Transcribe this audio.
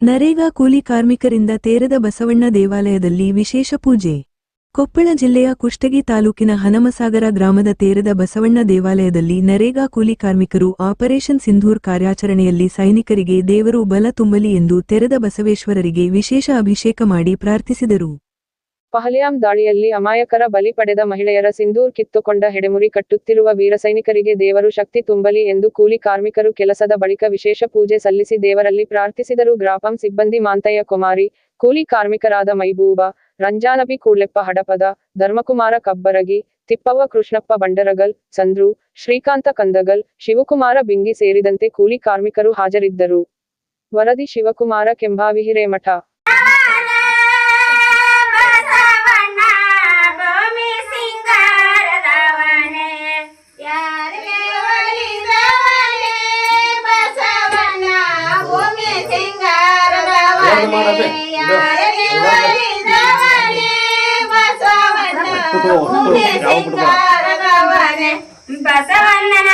ನರೇಗಾ ಕೂಲಿ ಕಾರ್ಮಿಕರಿಂದ ತೇರದ ಬಸವಣ್ಣ ದೇವಾಲಯದಲ್ಲಿ ವಿಶೇಷ ಪೂಜೆ. ಕೊಪ್ಪಳ ಜಿಲ್ಲೆಯ ಕುಷ್ಟಗಿ ತಾಲೂಕಿನ ಹನಮಸಾಗರ ಗ್ರಾಮದ ತೇರದ ಬಸವಣ್ಣ ದೇವಾಲಯದಲ್ಲಿ ನರೇಗಾ ಕೂಲಿ ಕಾರ್ಮಿಕರು ಆಪರೇಷನ್ ಸಿಂಧೂರ್ ಕಾರ್ಯಾಚರಣೆಯಲ್ಲಿ ಸೈನಿಕರಿಗೆ ದೇವರು ಬಲ ತುಂಬಲಿ ಎಂದು ತೆರದ ಬಸವೇಶ್ವರರಿಗೆ ವಿಶೇಷ ಅಭಿಷೇಕ ಮಾಡಿ ಪ್ರಾರ್ಥಿಸಿದರು. ಪಹಲ್ಯಾಮ್ ದಾಳಿಯಲ್ಲಿ ಅಮಾಯಕರ ಬಲಿ ಪಡೆದ ಮಹಿಳೆಯರ ಸಿಂಧೂರ್ ಕಿತ್ತುಕೊಂಡ ಹೆಡೆಮುರಿ ಕಟ್ಟುತ್ತಿರುವ ವೀರ ಸೈನಿಕರಿಗೆ ದೇವರು ಶಕ್ತಿ ತುಂಬಲಿ ಎಂದು ಕೂಲಿ ಕಾರ್ಮಿಕರು ಕೆಲಸದ ಬಳಿಕ ವಿಶೇಷ ಪೂಜೆ ಸಲ್ಲಿಸಿ ದೇವರಲ್ಲಿ ಪ್ರಾರ್ಥಿಸಿದರು. ಗ್ರಾಪಂ ಸಿಬ್ಬಂದಿ ಮಾಂತಯ್ಯ ಕುಮಾರಿ, ಕೂಲಿ ಕಾರ್ಮಿಕರಾದ ಮೈಬೂಬ, ರಂಜಾನಬಿ ಕೂಡ್ಲೆಪ್ಪ ಹಡಪದ, ಧರ್ಮಕುಮಾರ ಕಬ್ಬರಗಿ, ತಿಪ್ಪವ್ವ ಕೃಷ್ಣಪ್ಪ ಬಂಡರಗಲ್, ಚಂದ್ರು, ಶ್ರೀಕಾಂತ ಕಂದಗಲ್, ಶಿವಕುಮಾರ ಬಿಂಗಿ ಸೇರಿದಂತೆ ಕೂಲಿ ಕಾರ್ಮಿಕರು ಹಾಜರಿದ್ದರು. ವರದಿ ಶಿವಕುಮಾರ ಕೆಂಭಾವಿ ಹಿರೇಮಠ. ಬಸವಣ್ಣನ